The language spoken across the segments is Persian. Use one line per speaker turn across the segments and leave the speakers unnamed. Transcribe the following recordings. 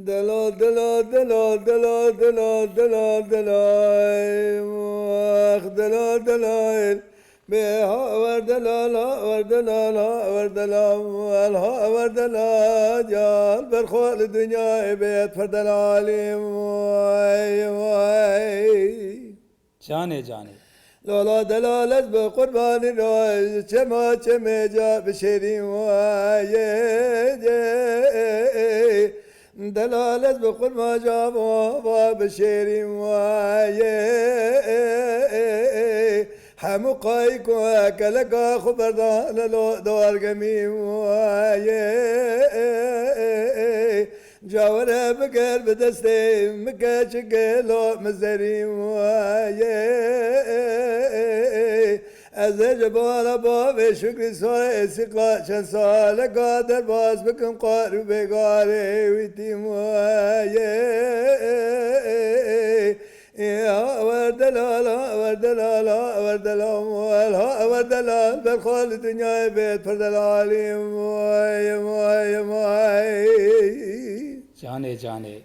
دلا دلا دلا دلا دلا دلا دلا مخ دلا دلا بها وردلا لا وردلا لا وردلا والها وردلا جال برخوال الدنيا بيت فردلا عليم واي واي
جانه جانه
لولا دلالت بقربان راي چما چمه جا بشيري واي دلالت بقربان جا بابا بشيري واي همو قايك وكلك خبردان لو دوار قميم واي جاوره بقر بدستي مكاش قلو مزري واي از جبال باب شکری سال سقلا چند سال قادر باز بکن قارو بگاره ویتی مایه وردلالا وردلالا وردلال وردلال برخال دنیای بیت پردلالی مای مای مای
جانه جانه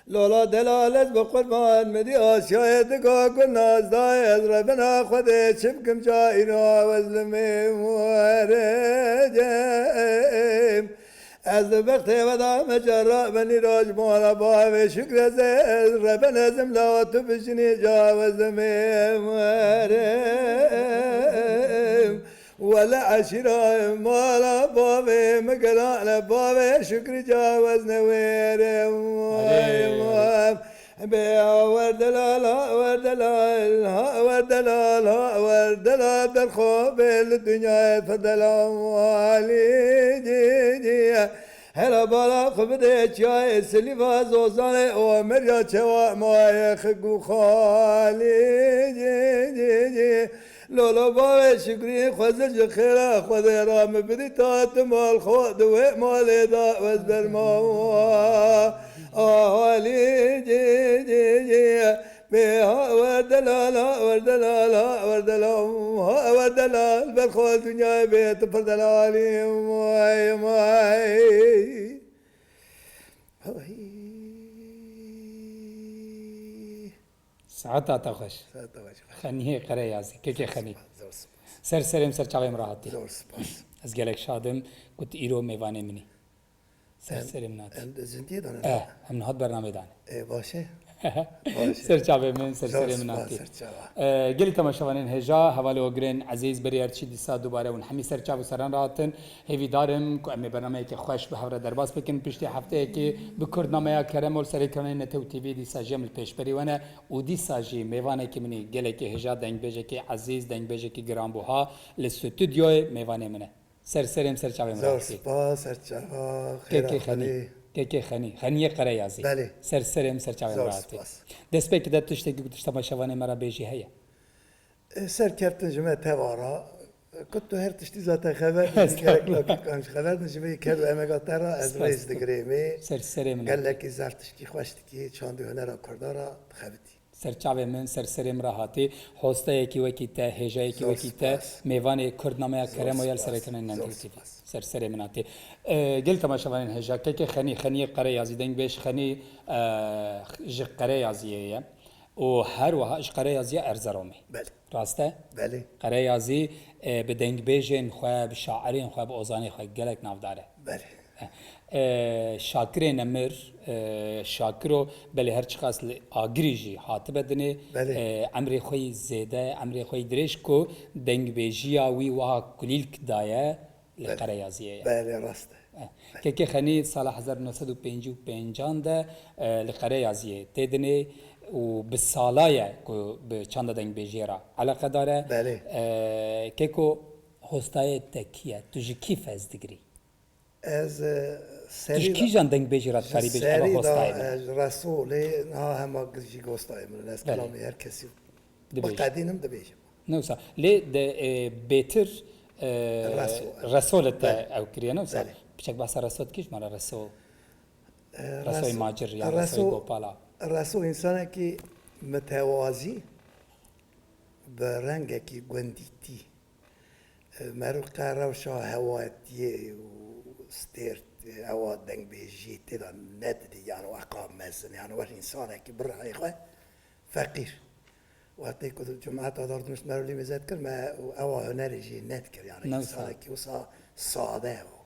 لولا دلالت بقربان مدي آسيا دقا كنا ازداي ربنا خده شبكم جاينا وزلمي موارجم از وقت ودا مجرى بني راج مولا باوي شكر زيز ربنا زملات بشني جاوز موارم ولا عشرة مالا بابي مقرأنا بابي شكر جاوز نويرم بيا وردلال وردلال وردلال وردلال بالخوب الدنيا فدلال والي جي جي هلا بالا خبدي جاي سليفا زوزاني ومريا تشوا ما يخقو خالي جي جي جي لولا بابا شكري خزج خيرا خذ رام بدي تات مال خود ومال دا وزبر ما آلي جي جي جي بها وردلال وردلال وردلال وردلال بالخول دنيا بيت فردلالي ماي ماي
ساعتا تخش خنیه قره یازی که خنی سر سرم سر چاویم راحتی از گلک شادم کت ایرو میوانه منی سر سرم نات
زندگی دانه
هم نهاد برنامه دانه
باشه
سر چاوه من سر سرم ناتی گلی تماشاوانین هجا حواله وگرین عزیز بری ارچی دیسا دوباره اون همی سر چاو سران راحتن هیوی دارم که امی برنامه که خوش به هفته درباس بکن پشتی هفته که بکردنامه کرم و سری کنین نتو تیوی دیسا جمل پیش بری ونه و دیسا جی میوانه که منی گلی که هجا دنگ بیجه که عزیز دنگ بیجه که گرام بوها لستودیوی میوانه منه سر سرم سر چاویم راحتی
سر چاو
که خنی که خنیه قره یازی
بله
سر سرم سر چاویم راحتی دست به که داد تشتی که گوشت تماشاوانه مرا بیجی هیا
سر کردن جمعه توارا كنت هرتشتي ذات خبر كانش خبر نجمه كادو امگاترا از رئیس دگریمی
سر سرم
قال لك زرتشتي خوشتكي چاندو هنرا کردارا خبتی
سر چاوه من سر سرم راحتی هسته یکی وکیته هجا یکی وکیته میوان کردنامه کرم و یال سر کنن نندیتی سر سرم ناتی گل تماشاوانین هجا که خنی قره یازی دنگ بیش خنی ج قره یازیه و هر و هاش قره یازی ارزرومی
بله
راسته
بله
قره یازی به دنگ بیشن خواه شاعرین خواه اوزانی خواه گلک ناف داره
بله
شاکر نمر شاکرو بله هر چقاس آگریجی حاطب دنه امر خوی زیده امر خوی درش کو دنگ بیجیا وی وها کلیل کدایه لقره یازیه
بله راسته
که خنی سال 1955 ده لقره یازیه تدنه و بالصالایه کو به چند دنگ بیجیرا علاقه داره
بله
که کو هستای تکیه توجی کیف از دگری
از
سری کی جان دنگ بیجیرات کاری بیج اما هستای
رسوله نه هم گرجی گوستای من از کلامی هر کسی مقتدینم دبیجم
نوسا لی د بهتر رسول او کریانو سا بچک بس رسول کیش مال رسول رسول ماجر یا رسول گوپالا
رسول انسان کی متوازی به رنگ کی گندیتی مرو قرار شا هواتیه و ستیرت هوا دنگ بیجی تیدا ند دی یعنی اقام مزن یعنی وش انسانه که برای خواه فقیر وقتی که جمعه دارد مش مرو لی مزد کرد ما هوا هنری جی ند کرد یعنی انسانه که وصا ساده و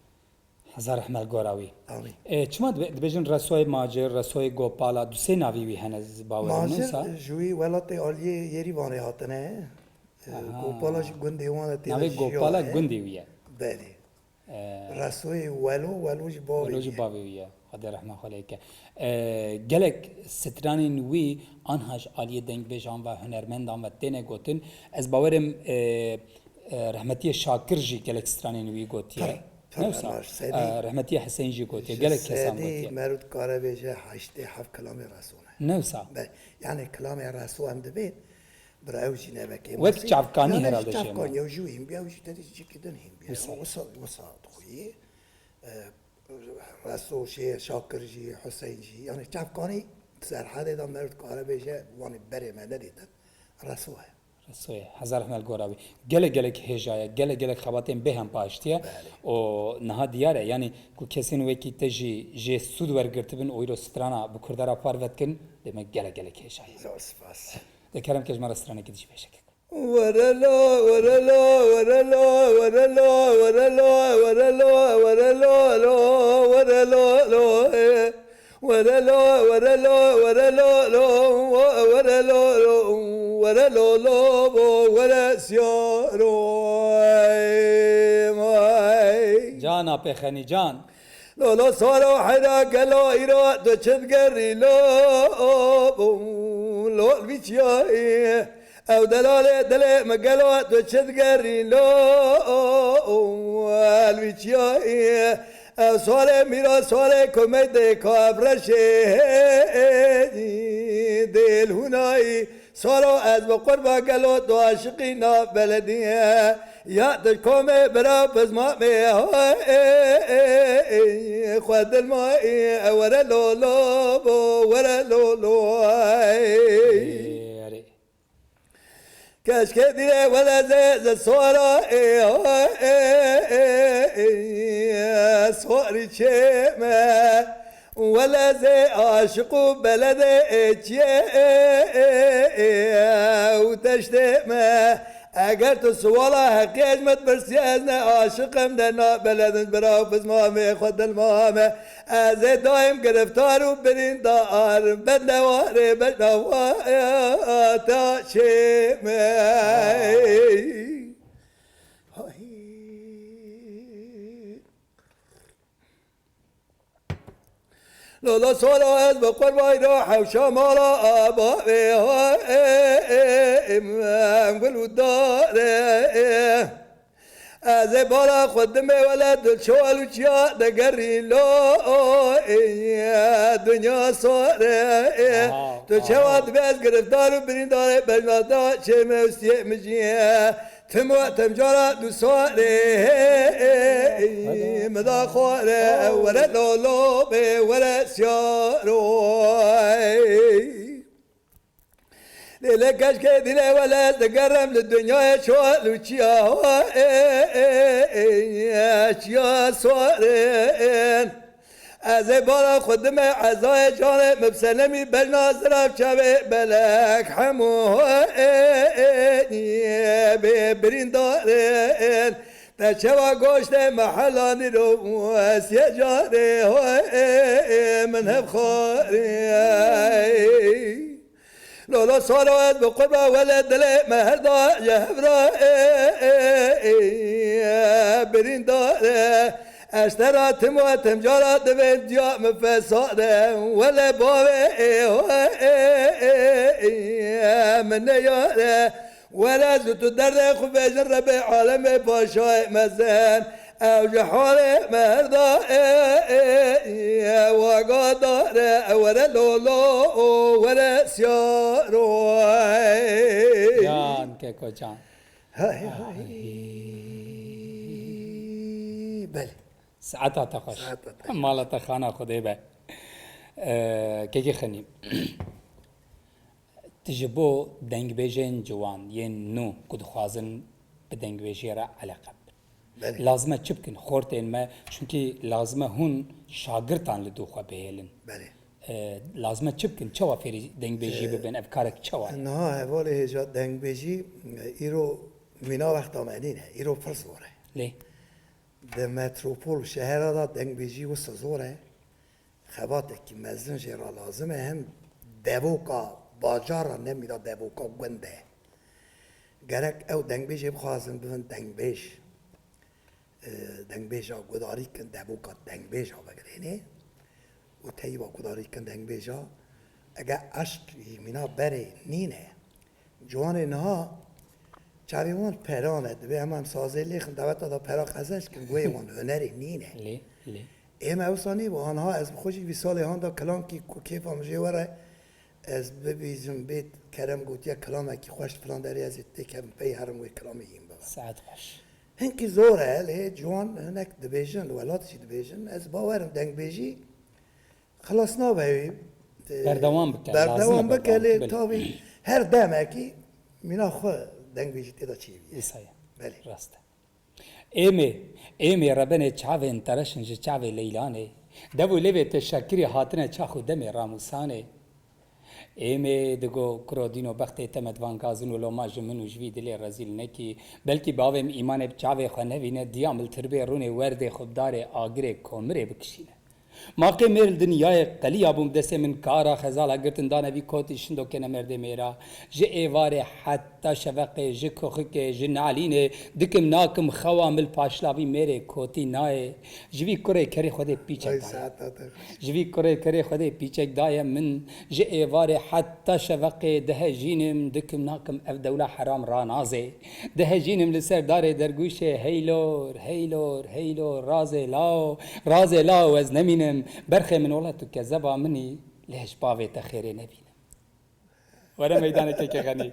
هزار احمد گوراوی
آمین
چما دبیجن رسوی ماجر رسوی گوپالا دو سه ناوی وی هنز باور نوسا
ماجر جوی ولات عالیه یری وانه هاتنه گوپالاش گنده وانه تیلا
ناوی گوپالا گندی ویه
بله رسوی ولوش باوی
ولوج باوی ویه خدا رحمه خاله که گلک سترانی نوی آنهاش عالیه دنگ بیجان و هنرمندان و تینه گوتن از باورم رحمتی شاکر جی گلک سترانی نوی گوتیه نوسا رحمتی حسین جی گوتیه گلک کسان گوتیه
مرود کاره بیجه 8 کلام رسوله
نوسا
یعنی کلام رسول هم دبید برای وجی نبکه
وقت چافکانی هراده شما
چافکانی یا جویم بیا وجی تدی چی کدن هم بیا وصا خویی رسول شی شاکر جی حسین جی یعنی چافکانی سرحد دام مرود کاره بیجه وانی بره من ندیدن رسوله
رسوی هزار احمد گوراوی گله هجایه گله خباتین به هم پاشتیه و نه دیاره یعنی کو کسین وکی تجی جه سود ورگرتبن اویرو سترانا بکردارا پاروت کن دم گله هجایه
زور سپاس
دکرم که جمار سترانه کدیش بشک
ورلا ورلا ورلا ورلا ورلا ورلا ورلا ورلا ورلا ورلا ورلا ورلا ورلا ولا سيارو
جانا پخنی جان
لولا صاروا حدا قالوا إيرا تشذقري لو البيتشاي أو دلالة ما قالوا تشذقري لو البيتشاي سوالي ميرا سوالي كوميدي كابرشي ديل هناي صاروا از بقربا قالوا تو عاشقينا بلدية يا تكومي برا بزمامي خد الماء ورا لولو ورا لولو كاش كدير ولا زي صورة صوري شيمة ولا زي عاشق بلدي وتشتمه اگر تو سوالا حقی اجمت برسی از نه عاشقم در بلدن برا بزمامه خود المامه از دایم گرفتار و برین دار بد نواره بد نواره تا شمه لولا صلاة از بقربای را حوشا مالا آبابه قلو داره از بالا خودمه ولد دلشوالو چیا دگری لو دنیا ساره تو چواد بیز گرفتار و برین داره بجنادا چه موسیه مجیه تم جارا دو ساره مدا خواره ورا لولو به ورا سیارو ليلة كشك دينا ولا تقرب للدنيا شوال وشيا شيا صورين أزبارا خدمة عزاي جاني مبسلمي بالناظرة بشابي بلك حمو ببرين دارين تشوى قوشت محلاني روس يا جاري من هبخاري لولا صاروا بقربة ولا دلي مهردا جهبرا برين داره اشترى تمو تمجارة دبن جاء مفسادة ولا بابي من ياره ولا زدت درد خبز الربع عالم باشاي مزان او جحالي مرضى وقادر ولا لولو ولا سيارو
جان كيكو جان
هاي بله
ساعتها تخش مالا تخانا خدي به كيكي خني تجبو دنگ بیجن جوان ین نو کد خوازن به دنگ بیجی را علاقه لازمه چی بکن خورتین ما چونکی لازمه هون شاگردان لدو خوا بهیلن
بله
لازمه چی بکن چوا فری دنگ بیجی ببین افکارک چوا
نه اول هجا دنگ بیجی ایرو مینا وقت آمدینه ایرو پر زوره
لی
ده متروپول شهر دا دنگ بیجی و زوره خباته که مزن جرا لازمه هم دووکا باجار نمیدا دووکا گنده گرک او دنگ بیجی بخوازن ببین دنگ بیج دنگ بیجا گداری کن دووکا دنگ بیجا بگرینه و تیوا گداری کن دنگ بیجا اگه اشت مینا بره نینه جوان نها چاویوان پرانه دوی همان سازه لیخن دوتا دا پرا خزش کن گوی وان هنری نینه
لی
ایم اوسانی و آنها از خوشی وی سال هان دا کلام کی کیف هم جواره از ببیزم بیت کرم گوتیا کلامه کی خوش فلان داری از تکم پی هرم وی کلامی این بابا
ساعت خوش
هنکی زوره لی جوان هنک دبیجن ولاتشی دبیجن از باورم دنگ بیجی خلاص نابهی
بردوام بکن
بردوام بکن لی تاوی هر دمه کی مینا خو دنگ بیجی تیدا چی بیه
ایسایه
بله
راسته ایمی ربنه چاوین ترشن جه چاوی لیلانه دبو لیوی تشکری حاطنه چاخو دمی راموسانه ایمی دگو کرودینو بخته تمت وانگازن و لوما جمنو جوی دلی رزیل نکی بلکی باویم ایمان بچاوی خنوینه دیامل تربی رونه ورده خوددار آگره کومره بکشینه ماقی میل دنیای قلی ابوم دست من کارا خزالا گرتن دانه بی کوتی شندو کنه مرده میرا جه ایواره حتی شفقه جه کخکه جه نالینه دکم ناکم خوامل پاشلاوی میره کوتی نای جوی کره کری خود پیچک دایا جوی کره کری خود پیچک دایا من جه ایواره حتی شفقه ده جینم دکم ناکم اف دوله حرام رانازه ده جینم لسر داره درگوشه هیلور هیلور هیلور رازه لاو از نمینه برخي من ولاتو كذبا مني ليش بافي تخيري نبينا ورا ميدانك كي غني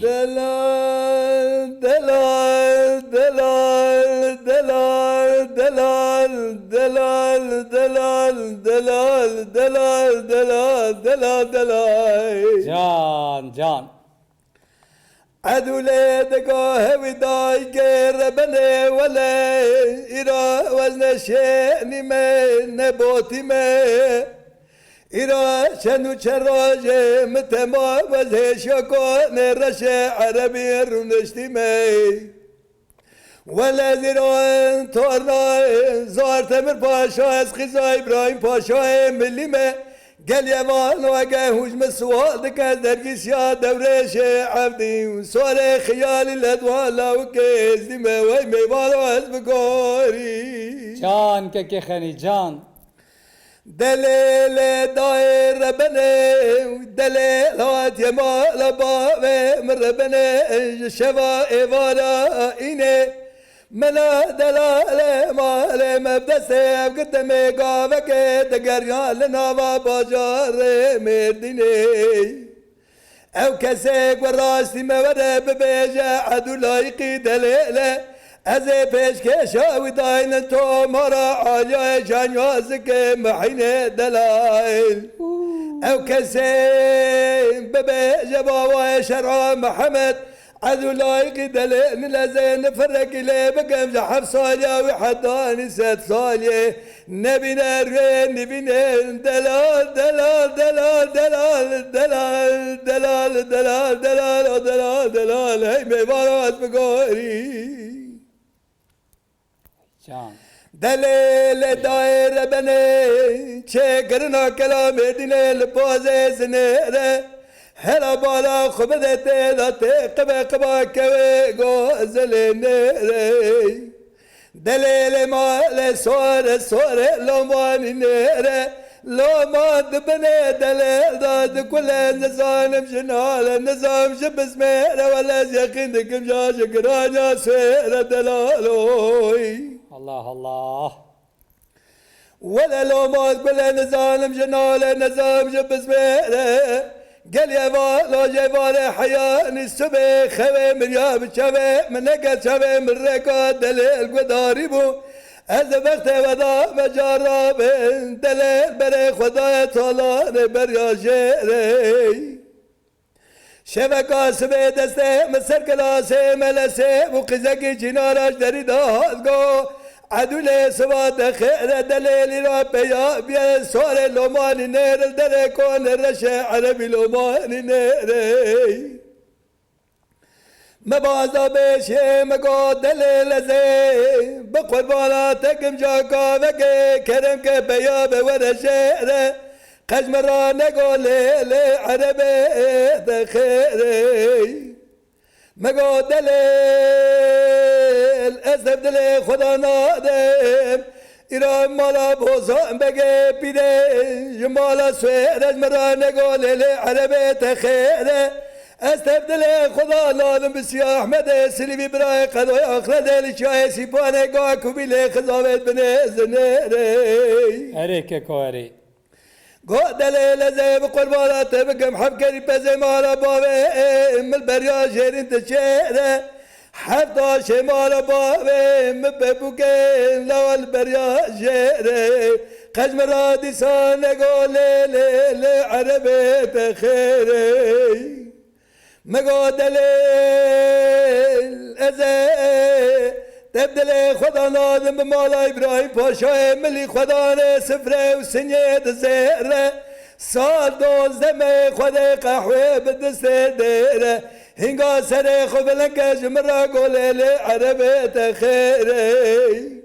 دلال دلال دلال دلال دلال دلال دلال دلال دلال دلال دلال دلال
جان
عدولة دقاه وداي قير بني ولا إرا وزن شأني ما نبوتي ما إرا شنو شراجة متما وزه شكو نرشة عربي رنشتي ما ولا زيران تورنا زار تمر باشا از خزا إبراهيم باشا ملي ما قال يا مان وقاه هجم سوالك درقس يا دوريش عبدي وصالي خيالي الادوان لو كيز دي ما وي ميبالو هزبقوري
جان كي خاني جان
دليل داير ربنا دليل هات يا مال بابي من ربنا شفا إيوانا إيني ملا دلال مال مبدسه قدمي قافك دقريان لناوا باجار مرديني او كسيك والراستي مورب بيجا عدو لايقي دليله ازي بيش كيشاوي داين تو مرا عاليا جانيوزك محيني دلائل او كسيك ببيجا باوا شرع محمد عدو لايق دلين لزين فرق لي بقم جحف صاليا وحداني ست صاليا نبينا رين نبينا دلال دلال دلال دلال دلال دلال دلال دلال دلال دلال هي مبارات بقوري
جان
دليل داير بني شكرنا كلام ديني لبوزي سنيره هلا بالا خبدت ذاتي قبا كوي غوزل نيري دليل ما صور لومان نيري لو ما دبني دليل ذات كل نظام جنال نظام شبس ميرا ولا يقين دكم جا شكرانا سير دلالوي
الله
ولا لو ما كل نظام جنال نظام شبس ميرا قال يا بالا جبال حياني السبي خوي من ياب شبي من نقل شبي من ركض دليل قداري بو هذا بخت وضع مجرب دليل بري خدايا طلال بريا جيري شبکه سبه دسته مسر کلاسه ملسه و قزکی جنارش دری دادگو عدول سواد خیر دلیلی را بیا سوال لومانی نیر در کن رشه عربی لومانی نیری مبازا بشه مگو دلیل زی بقرباناتکم جاکا وگه کرم که بیا بورشه قجم را نگو لیل عربی دخیری مگو دلیل اسب دل خدا نادم ایران مالا بوزان بگه بیده جمالا سویرج مرا نگو لیل عربی دخیری اسب دل خدا نادم بسی احمد سلیوی برای قدوی آخر دل شای سیپانه گاه کبیل خزاوت بنیز نیری
اره که کاری
قد دلیل زیب قربانات بگم حبکری پزی مالا باوه مل بریا شیرین تشیره حفظا شمالا باوه مببوکن لول بریا شیره قجم را دیسان نگو لیل عربی تخیره مگو دلیل ازه تبدل خدا نادم به مالا ابراهیم پاشای ملی خدا نه سفره و سنید زهره سال 12 خدا قهوه به دست دیره هنگا سر خو بلنکش مرا گلیل عربی تخیره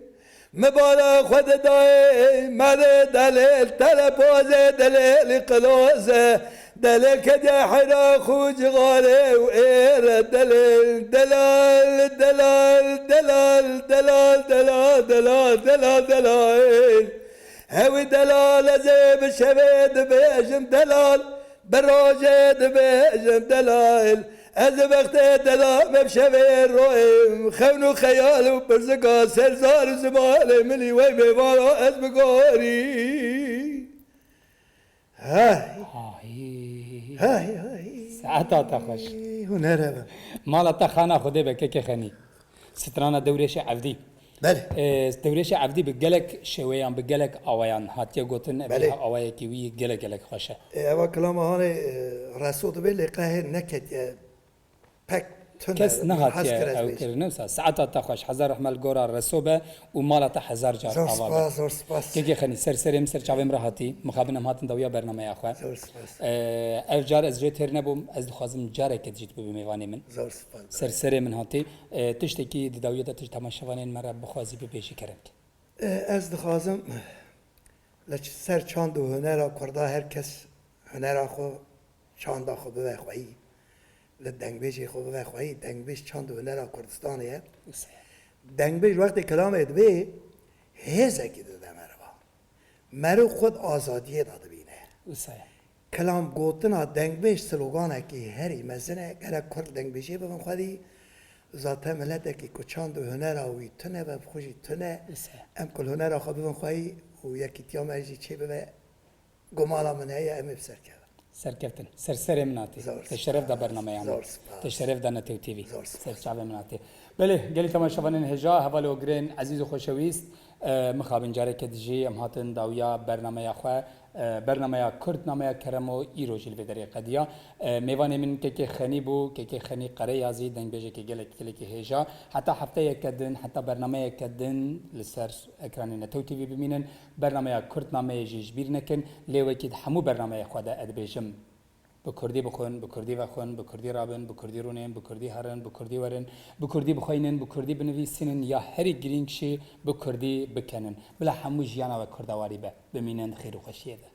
مبالا خود دای مد دلیل تلپوز دلیل قلوزه دلیل کدی حیرا خوج غاله و ایر دلیل دلال دلال دلال دلال دلال دلال دلال دلال هوی دلال زیب شوید بیجم دلال براجد بیجم دلال از وقت دلال بشوی رویم خون و خیال و برزگا سرزار و زمال ملی وی بیوارا از بگاری های
ساعتا خوش
هنره
مالا تخانا خوده بکه که خنی سترانا دورش عبدی
بله
دورش عبدی بگلک شویان بگلک آوایان هاتیا گوتن
بله.
آوایی که وی گلک گلک خوشه
اول کلام هانی رسول بله قهر نکد پک
کس نهاتیا او کرنه ساعتا خوش هزار رحمل گورا رسوبه و مالا تا 1000 جار
زور
آوابه
سپاس زور سپاس
که خنی سرسریم سر چاویم راحتی مخابنم هاتن دویا برنامه اخوه
زور سپاس
اف جار از جتر نبوم از دخوازم جاره که جیت بمیوانی من
زور سپاس
سرسره من هاتی تشتکی داویه تش تماشاوانین مرا بخوازی بپیشی کرم
از دخوازم لچ سر چاند و هنر کرده هر کس هنر خو چاند خو به خویی لدنگ بیشی خو به خویی دنگ بیش چاند و هنر کردستانیه دنگ بیش وقتی کلام ادبی هزه کی داده مرو خود آزادیه داده بینه کلام گوتنا دنگ بیش سلوگانه کی هری مزنه گر کرد دنگ بیشی ببین خودی ذات ملته کی کوچاند و هنر اوی تنه و خوشی تنه ام کل هنر خو ببین خواهی و یکی تیام ایجی چی به گمالا من هی ام بسر کرد
سرکفتن سرسره مناتی تشرف دا برنامه یام تشرف دا نتیو تیوی سرچاوه مناتی بله گلی تماشاوانین هجا حواله و گرین عزیز و خوشویست مخابن جاره که دیجی ام هاتن داویا برنامه خواه برنامه کرد نامه کرم و ایرو جلوه دری قدیا میوان من که خنی بو که خنی قره یازی دنگ بیجه که گلک هجا حتی هفته یکدن حتی برنامه یکدن لسر اکرانی نتو تیوی ببینن برنامه کرد نامه جیج بیر نکن لیوه که همو برنامه خود ادبیجم بکردی بخون بکردی وخون بکردی رابن بکردی رونین بکردی هرن بکردی ورن بکردی بخوینن بکردی بنویسینن یا هری گرینگ شی بکردی بکنن بلا همو جیانا و کردواری به بمینن خیر و خوشیه ده